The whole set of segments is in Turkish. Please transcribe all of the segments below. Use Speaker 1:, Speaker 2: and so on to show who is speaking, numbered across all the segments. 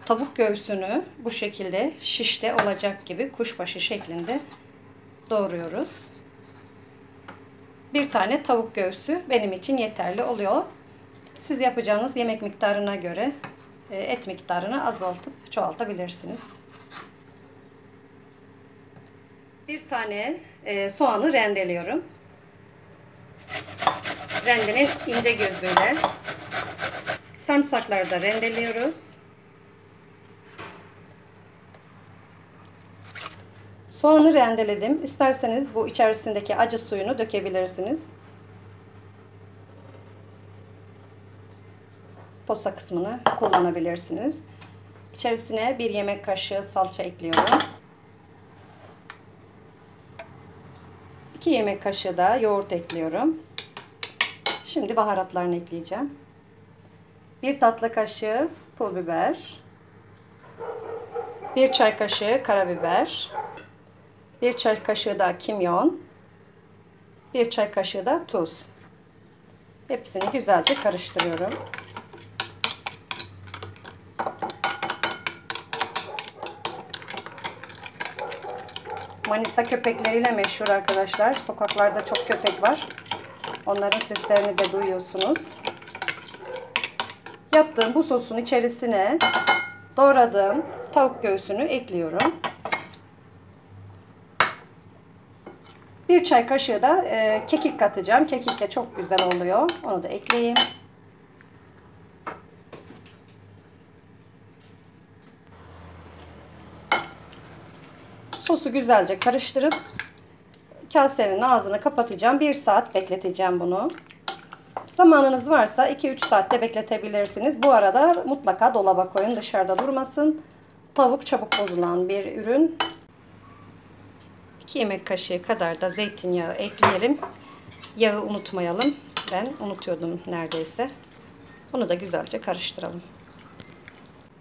Speaker 1: Tavuk göğsünü bu şekilde şişte olacak gibi kuşbaşı şeklinde doğruyoruz. Bir tane tavuk göğsü benim için yeterli oluyor. Siz yapacağınız yemek miktarına göre et miktarını azaltıp çoğaltabilirsiniz. Bir tane soğanı rendeliyorum. Rendenin ince gözüyle. Sarımsakları da rendeliyoruz. Soğanı rendeledim. İsterseniz bu içerisindeki acı suyunu dökebilirsiniz. Posa kısmını kullanabilirsiniz. İçerisine 1 yemek kaşığı salça ekliyorum. 2 yemek kaşığı da yoğurt ekliyorum. Şimdi baharatlarını ekleyeceğim. 1 tatlı kaşığı pul biber. 1 çay kaşığı karabiber. 1 çay kaşığı da kimyon. 1 çay kaşığı da tuz. Hepsini güzelce karıştırıyorum. Manisa köpekleriyle meşhur arkadaşlar. Sokaklarda çok köpek var. Onların seslerini de duyuyorsunuz. Yaptığım bu sosun içerisine doğradığım tavuk göğsünü ekliyorum. 1 çay kaşığı da kekik katacağım. Kekik de çok güzel oluyor. Onu da ekleyeyim. Sosu güzelce karıştırıp kasenin ağzını kapatacağım. 1 saat bekleteceğim bunu. Zamanınız varsa 2-3 saatte bekletebilirsiniz. Bu arada mutlaka dolaba koyun, dışarıda durmasın. Tavuk çabuk bozulan bir ürün. 2 yemek kaşığı kadar da zeytinyağı ekleyelim. Yağı unutmayalım. Ben unutuyordum neredeyse. Bunu da güzelce karıştıralım.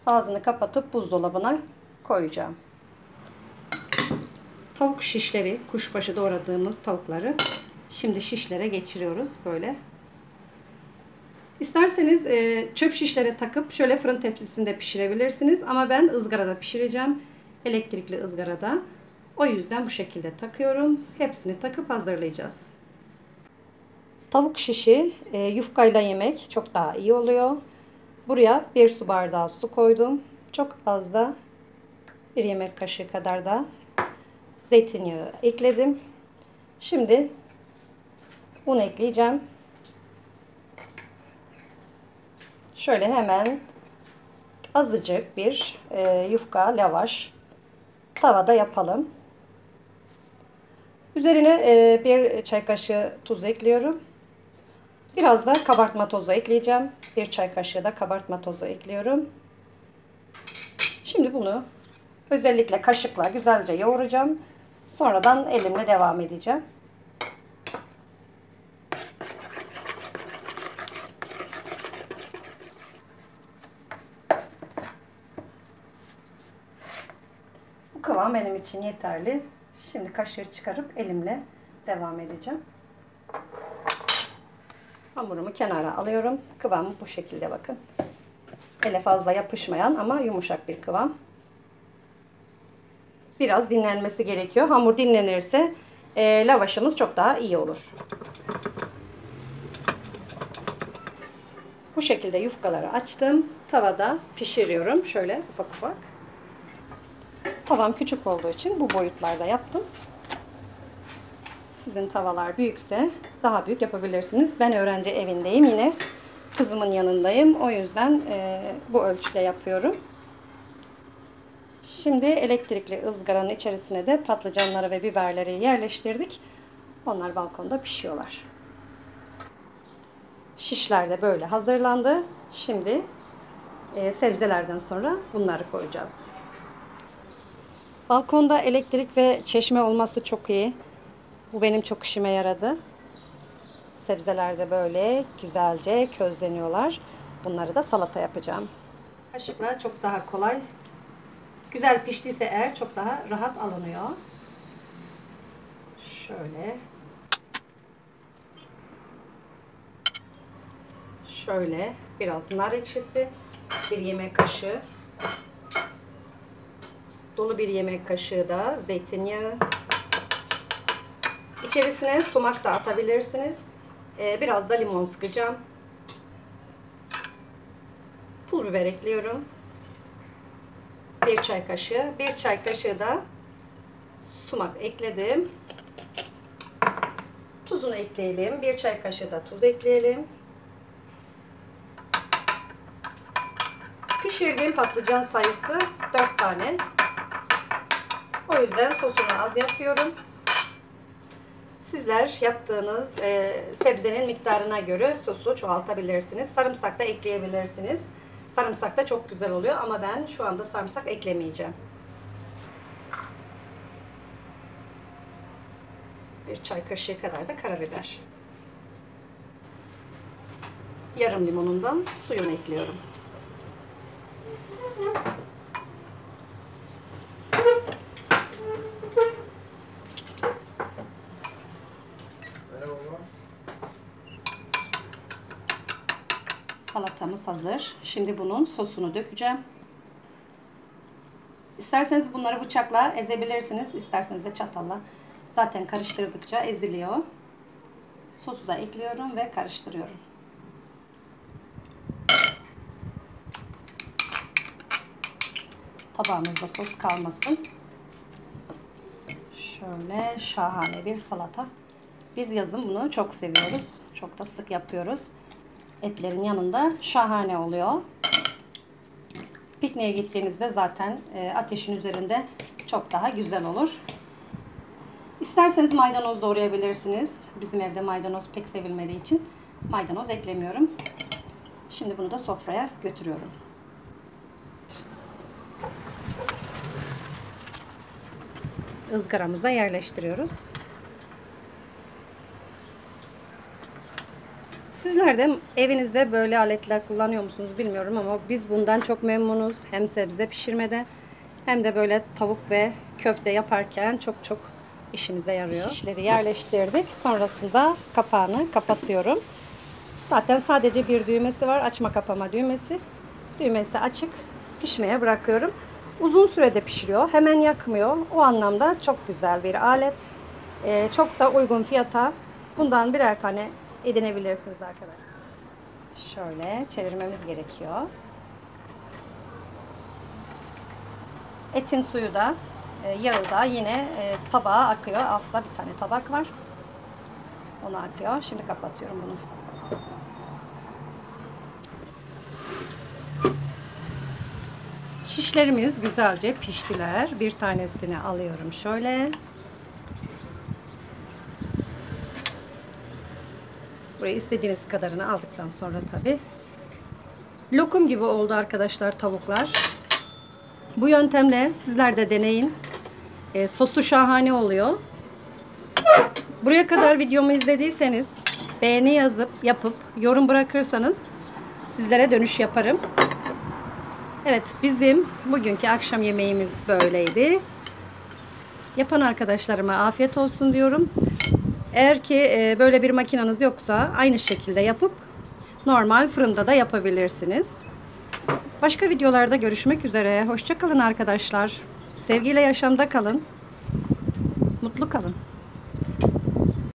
Speaker 1: Ağzını kapatıp buzdolabına koyacağım. Tavuk şişleri, kuşbaşı doğradığımız tavukları şimdi şişlere geçiriyoruz böyle. İsterseniz çöp şişlere takıp şöyle fırın tepsisinde pişirebilirsiniz. Ama ben ızgarada pişireceğim. Elektrikli ızgarada. O yüzden bu şekilde takıyorum. Hepsini takıp hazırlayacağız. Tavuk şişi yufkayla yemek çok daha iyi oluyor. Buraya 1 su bardağı su koydum. Çok az da 1 yemek kaşığı kadar da zeytinyağı ekledim. Şimdi un ekleyeceğim. Şöyle hemen azıcık bir yufka lavaş tavada yapalım. Üzerine 1 çay kaşığı tuz ekliyorum. Biraz da kabartma tozu ekleyeceğim. 1 çay kaşığı da kabartma tozu ekliyorum. Şimdi bunu özellikle kaşıkla güzelce yoğuracağım. Sonradan elimle devam edeceğim. Bu kıvam benim için yeterli. Şimdi kaşığı çıkarıp elimle devam edeceğim. Hamurumu kenara alıyorum. Kıvamı bu şekilde bakın. Ele fazla yapışmayan ama yumuşak bir kıvam. Biraz dinlenmesi gerekiyor. Hamur dinlenirse lavaşımız çok daha iyi olur. Bu şekilde yufkaları açtım. Tavada pişiriyorum. Şöyle ufak ufak. Tavam küçük olduğu için bu boyutlarda yaptım. Sizin tavalar büyükse daha büyük yapabilirsiniz. Ben öğrenci evindeyim yine. Kızımın yanındayım. O yüzden bu ölçüde yapıyorum. Şimdi elektrikli ızgaranın içerisine de patlıcanları ve biberleri yerleştirdik. Onlar balkonda pişiyorlar. Şişler de böyle hazırlandı. Şimdi sebzelerden sonra bunları koyacağız. Balkonda elektrik ve çeşme olması çok iyi. Bu benim çok işime yaradı. Sebzeler de böyle güzelce közleniyorlar. Bunları da salata yapacağım. Kaşıkla çok daha kolay. Güzel piştiyse eğer çok daha rahat alınıyor. Şöyle. Şöyle biraz nar ekşisi, 1 yemek kaşığı. dolu bir yemek kaşığı da zeytinyağı. İçerisine sumak da atabilirsiniz. Biraz da limon sıkacağım. Pul biber ekliyorum. 1 çay kaşığı. 1 çay kaşığı da sumak ekledim. Tuzunu ekleyelim. 1 çay kaşığı da tuz ekleyelim. Pişirdiğim patlıcan sayısı 4 tane. O yüzden sosunu az yapıyorum. Sizler yaptığınız sebzenin miktarına göre sosu çoğaltabilirsiniz. Sarımsak da ekleyebilirsiniz. Sarımsak da çok güzel oluyor ama ben şu anda sarımsak eklemeyeceğim. 1 çay kaşığı kadar da karabiber. Yarım limonundan suyunu ekliyorum. Salatamız hazır. Şimdi bunun sosunu dökeceğim. İsterseniz bunları bıçakla ezebilirsiniz. İsterseniz de çatalla. Zaten karıştırdıkça eziliyor. Sosu da ekliyorum ve karıştırıyorum. Tabağımızda sos kalmasın. Şöyle şahane bir salata. Biz yazın bunu çok seviyoruz. Çok da sık yapıyoruz. Etlerin yanında şahane oluyor. Pikniğe gittiğinizde zaten ateşin üzerinde çok daha güzel olur. İsterseniz maydanoz doğrayabilirsiniz. Bizim evde maydanoz pek sevilmediği için maydanoz eklemiyorum. Şimdi bunu da sofraya götürüyorum. Izgaramıza yerleştiriyoruz. Sizler de evinizde böyle aletler kullanıyor musunuz bilmiyorum ama biz bundan çok memnunuz. Hem sebze pişirmede hem de böyle tavuk ve köfte yaparken çok işimize yarıyor. Şişleri yerleştirdik. Sonrasında kapağını kapatıyorum. Zaten sadece bir düğmesi var. Açma kapama düğmesi. Düğmesi açık. Pişmeye bırakıyorum. Uzun sürede pişiriyor. Hemen yakmıyor. O anlamda çok güzel bir alet. Çok da uygun fiyata. Bundan birer tane edinebilirsiniz arkadaşlar. Şöyle çevirmemiz gerekiyor. Etin suyu da yağı da yine tabağa akıyor. Altta bir tane tabak var. Ona akıyor. Şimdi kapatıyorum bunu. Şişlerimiz güzelce piştiler. Bir tanesini alıyorum şöyle. Buraya istediğiniz kadarını aldıktan sonra tabi. Lokum gibi oldu arkadaşlar tavuklar. Bu yöntemle sizler de deneyin. Sosu şahane oluyor. Buraya kadar videomu izlediyseniz beğeni yapıp yorum bırakırsanız sizlere dönüş yaparım. Evet, bizim bugünkü akşam yemeğimiz böyleydi. Yapan arkadaşlarıma afiyet olsun diyorum. Eğer ki böyle bir makineniz yoksa aynı şekilde yapıp normal fırında da yapabilirsiniz. Başka videolarda görüşmek üzere. Hoşça kalın arkadaşlar. Sevgiyle yaşamda kalın. Mutlu kalın.